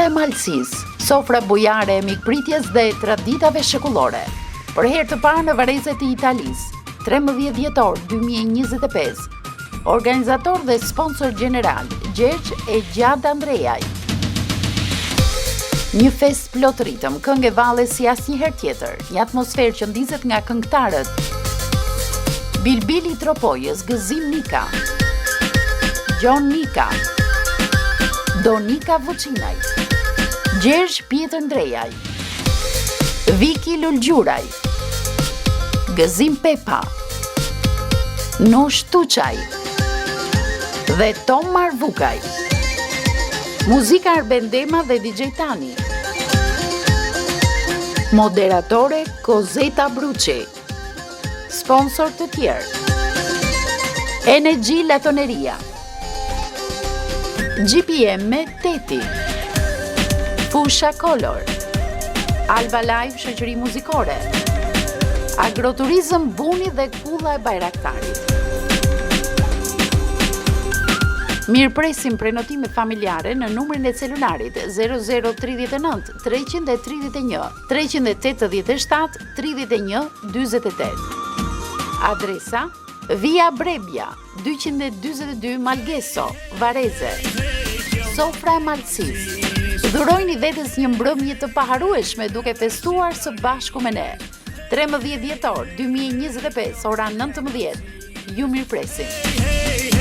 Sofra e malësisë, sofra bujare e mikpritjes dhe traditave shekullore. Për herë të parë në varrezet e Italisë, 13 dhjetor 2025, organizator dhe sponsor gjeneral, Gjergj e Gjad Andrejaj. Një fest plot ritëm, këngë e valle si asnjëherë tjetër, një atmosferë që ndizet nga këngëtarët Bilbili Tropojës, Gëzim Nika, Gjon Nika, Donika Vuçinaj, Gjergj Pjetër Ndrejaj, Viki Lulgjuraj, Gëzim Pepa, Nush Tuçaj dhe Tom Marvukaj. Muzika Arbendema dhe DJ Tani. Moderatore Kozeta Bruçi. Sponsor të tjerë: Energy Latoneria, GPM me Teti, Fusha Color, Alba Live shoqëri muzikore, Agroturizëm Buni dhe Kulla e Bajraktarit. Mirëpresim prenotime familjare në numrin e celularit 0039 331 387 31 48. Adresa: Via Brebja, 242 Malgeso, Vareze. Sofra e malësisë. Dhurojini vetes një mbrëmje të paharrueshme duke festuar së bashku me ne. 13 dhjetor 2025, ora 19. Ju mirëpresim.